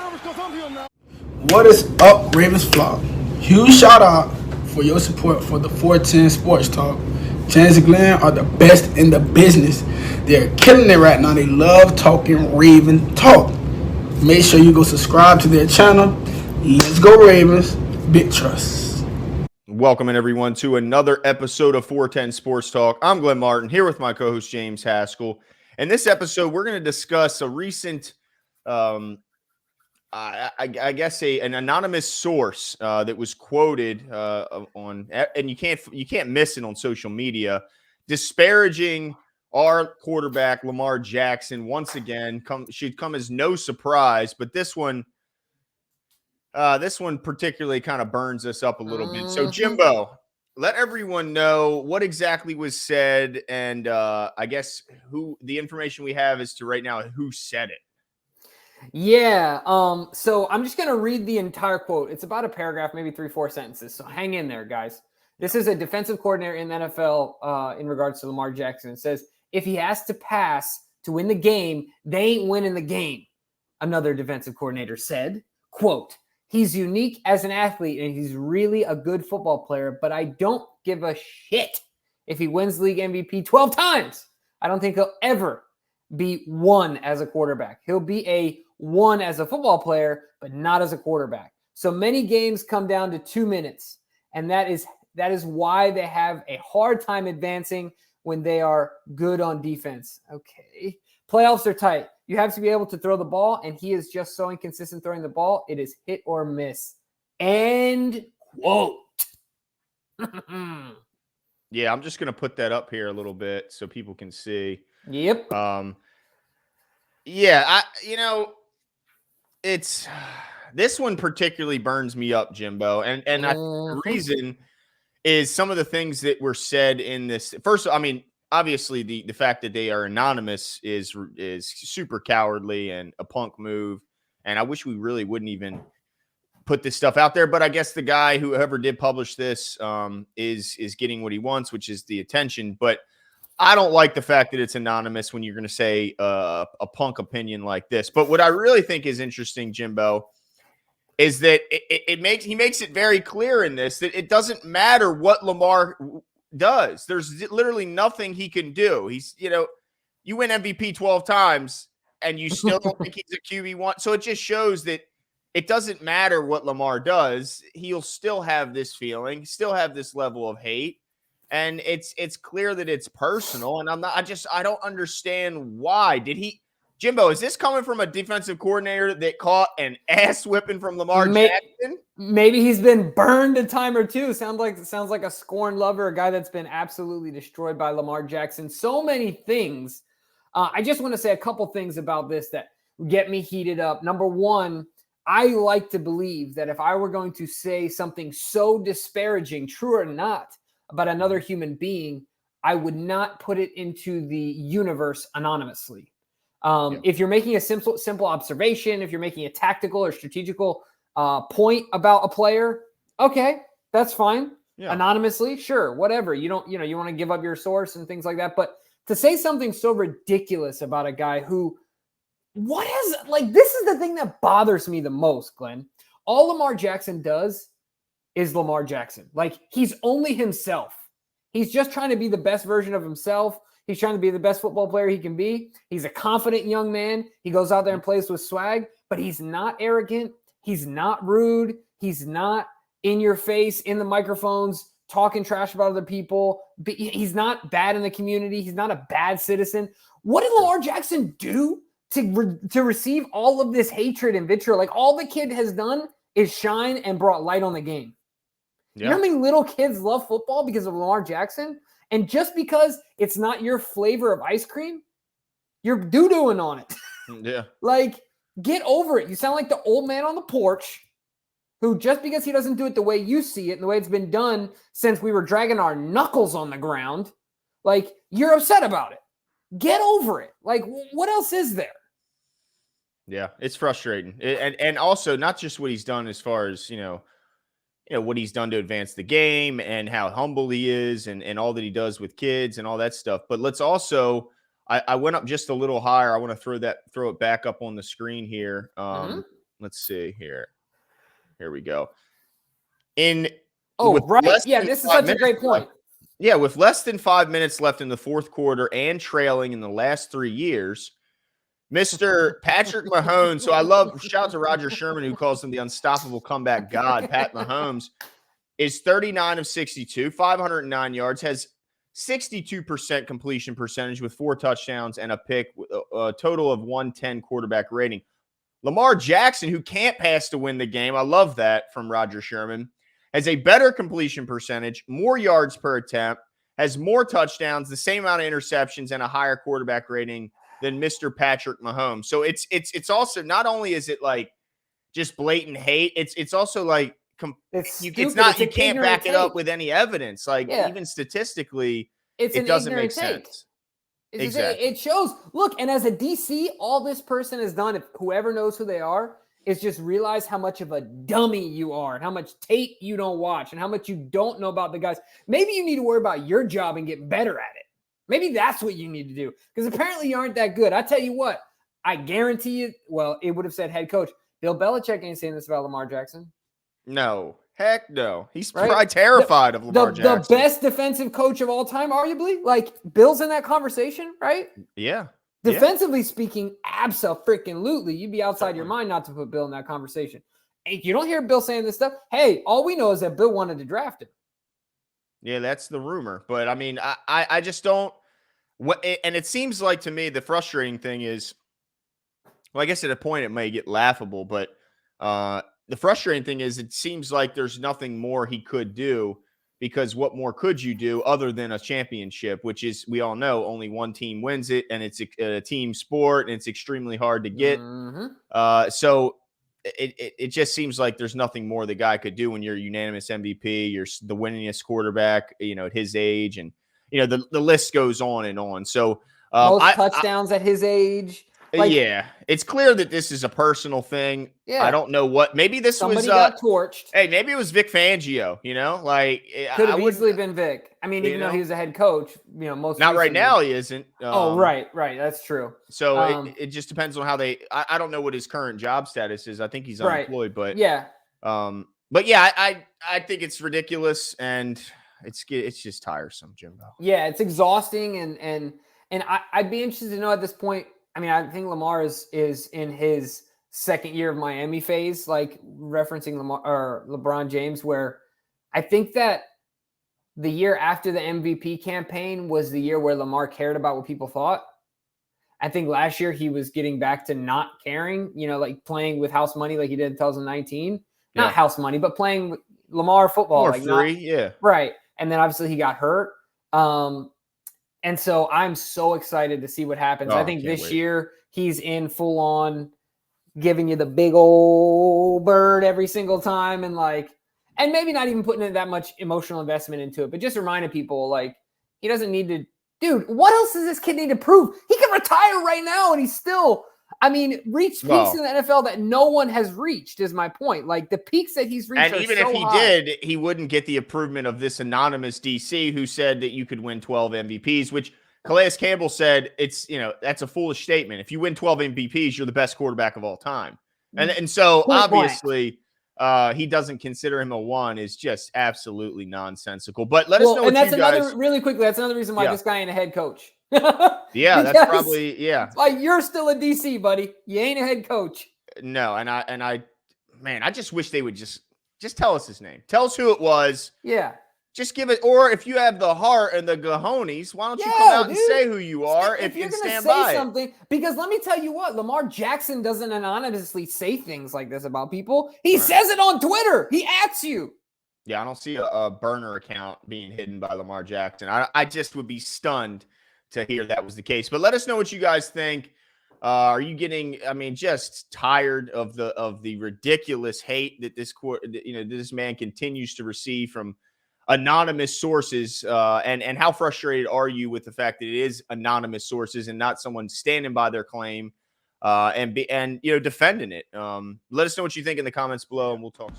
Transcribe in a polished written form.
What is up, Ravens Flock? Huge shout out for your support for the 410 Sports Talk. James and Glenn are the best in the business. They're killing it right now. They love talking Raven talk. Make sure you go subscribe to their channel. Let's go Ravens. Big trust. Welcome everyone to another episode of 410 Sports Talk. I'm Glenn Martin here with my co-host James Haskell. In this episode, we're going to discuss a recent, I guess, an anonymous source that was quoted on, and you can't miss it on social media, disparaging our quarterback Lamar Jackson once again. Should come as no surprise, but this one particularly kind of burns us up a little bit. So, Jimbo, let everyone know what exactly was said, and I guess who the information we have is to right now who said it. Yeah. So I'm just gonna read the entire quote. It's about a paragraph, maybe 3-4 sentences. So hang in there, guys. This is a defensive coordinator in the NFL in regards to Lamar Jackson. It says, if he has to pass to win the game, they ain't winning the game. Another defensive coordinator said, quote, he's unique as an athlete and he's really a good football player, but I don't give a shit if he wins league MVP 12 times. I don't think he'll ever be one as a quarterback. He'll be a one as a football player, but not as a quarterback. So many games come down to 2 minutes, and that is why they have a hard time advancing when they are good on defense. Okay. Playoffs are tight. You have to be able to throw the ball, and he is just so inconsistent throwing the ball. It is hit or miss. End quote. Yeah, I'm just going to put that up here a little bit so people can see. Yep. Yeah, it's this one particularly burns me up, Jimbo. And I think the reason is some of the things that were said in this. First, I mean, obviously the fact that they are anonymous is super cowardly and a punk move. And I wish we really wouldn't even put this stuff out there. But I guess the guy, whoever did publish this, is getting what he wants, which is the attention. But I don't like the fact that it's anonymous when you're going to say a punk opinion like this. But what I really think is interesting, Jimbo, is that he makes it very clear in this that it doesn't matter what Lamar does. There's literally nothing he can do. He's, you win MVP 12 times and you still don't think he's a QB1. So it just shows that it doesn't matter what Lamar does. He'll still have this feeling, still have this level of hate. And it's clear that it's personal, and I don't understand why. Jimbo, is this coming from a defensive coordinator that caught an ass whipping from Lamar Jackson? Maybe he's been burned a time or two. Sounds like a scorned lover, a guy that's been absolutely destroyed by Lamar Jackson. So many things. I just want to say a couple things about this that get me heated up. Number one, I like to believe that if I were going to say something so disparaging, true or not, about another human being, I would not put it into the universe anonymously. If you're making a simple observation, if you're making a tactical or strategical point about a player, okay, that's fine. Yeah. Anonymously, sure, whatever. You want to give up your source and things like that. But to say something so ridiculous about a guy who, this is the thing that bothers me the most, Glenn. All Lamar Jackson does is Lamar Jackson. Like, he's only himself. He's just trying to be the best version of himself. He's trying to be the best football player he can be. He's a confident young man. He goes out there and plays with swag, but he's not arrogant. He's not rude. He's not in your face, in the microphones, talking trash about other people. He's not bad in the community. He's not a bad citizen. What did Lamar Jackson do to receive all of this hatred and vitriol? Like, all the kid has done is shine and brought light on the game. Yeah. You know how many little kids love football because of Lamar Jackson? And just because it's not your flavor of ice cream, you're doo-dooing on it. Yeah. Like, get over it. You sound like the old man on the porch who, just because he doesn't do it the way you see it and the way it's been done since we were dragging our knuckles on the ground, like, you're upset about it. Get over it. Like, what else is there? Yeah, it's frustrating. And also not just what he's done as far as, what he's done to advance the game and how humble he is and all that he does with kids and all that stuff. But let's also, I went up just a little higher. I want to throw it back up on the screen here. Let let's see here. Here we go. This is such a great point. Yeah, with less than 5 minutes left in the fourth quarter and trailing in the last 3 years, Mr. Patrick Mahomes. So shout out to Roger Sherman, who calls him the unstoppable comeback god. Pat Mahomes is 39 of 62, 509 yards, has 62% completion percentage with 4 touchdowns and a pick, a total of 110 quarterback rating. Lamar Jackson, who can't pass to win the game, I love that from Roger Sherman, has a better completion percentage, more yards per attempt, has more touchdowns, the same amount of interceptions, and a higher quarterback rating than Mr. Patrick Mahomes. So it's also, not only is it like just blatant hate, it's also like it's not, you can't back it up with any evidence. Like even statistically, it doesn't make sense. Exactly. It shows. Look, and as a DC, all this person has done, if whoever knows who they are, is just realize how much of a dummy you are and how much tape you don't watch and how much you don't know about the guys. Maybe you need to worry about your job and get better at it. Maybe that's what you need to do, because apparently you aren't that good. I tell you what, I guarantee you, well, it would have said head coach. Bill Belichick ain't saying this about Lamar Jackson. No. Heck no. He's probably terrified of Lamar Jackson. The best defensive coach of all time, arguably. Like, Bill's in that conversation, right? Yeah. Defensively speaking, abso-freaking-lutely. You'd be outside your mind not to put Bill in that conversation. And you don't hear Bill saying this stuff. Hey, all we know is that Bill wanted to draft him. Yeah, that's the rumor. But, I mean, I just don't – and it seems like to me the frustrating thing is – well, I guess at a point it may get laughable, but the frustrating thing is it seems like there's nothing more he could do, because what more could you do other than a championship, which is, we all know, only one team wins it, and it's a team sport, and it's extremely hard to get. So it just seems like there's nothing more the guy could do when you're a unanimous MVP, you're the winningest quarterback, at his age, and the list goes on and on. So most touchdowns at his age. Yeah, it's clear that this is a personal thing. Yeah. I don't know what. Maybe somebody got torched. Hey, maybe it was Vic Fangio. Could have easily been Vic. I mean, even though he was a head coach, most not right now he isn't. Right, that's true. So it just depends on how they. I don't know what his current job status is. I think he's unemployed, but yeah. I think it's ridiculous, and it's just tiresome, Jimbo. Yeah, it's exhausting, and I'd be interested to know at this point. I mean, I think Lamar is in his second year of Miami phase, like referencing LeBron James, where I think that the year after the MVP campaign was the year where Lamar cared about what people thought. I think last year he was getting back to not caring, like playing with house money like he did in 2019. Not house money, but playing with Lamar football. More free, Right. And then obviously he got hurt. And so I'm so excited to see what happens. I think this year he's in full on giving you the big old bird every single time, and maybe not even putting in that much emotional investment into it, but just reminding people he doesn't need to. Dude, what else does this kid need to prove? He can retire right now and he's still, reach peaks in the NFL that no one has reached, is my point. Like, the peaks that he's reached, and even if he did, he wouldn't get the improvement of this anonymous DC who said that you could win 12 MVPs, which Calais Campbell said that's a foolish statement. If you win 12 MVPs, you're the best quarterback of all time. And so obviously he doesn't consider him a one, is just absolutely nonsensical. But let us know what you guys. Really quickly, that's another reason why this guy ain't a head coach. That's probably Like, you're still a DC, buddy. You ain't a head coach. No, and I just wish they would just tell us his name. Tell us who it was. Yeah. Just give it, or if you have the heart and the cojones, why don't you come out and say who you are if you can stand by something? Because let me tell you what, Lamar Jackson doesn't anonymously say things like this about people. He says it on Twitter. He @s you. Yeah, I don't see a burner account being hidden by Lamar Jackson. I just would be stunned to hear that was the case. But let us know what you guys think. Are you getting, just tired of the ridiculous hate that this man continues to receive from anonymous sources, and how frustrated are you with the fact that it is anonymous sources and not someone standing by their claim and defending it? Let us know what you think in the comments below, and we'll talk.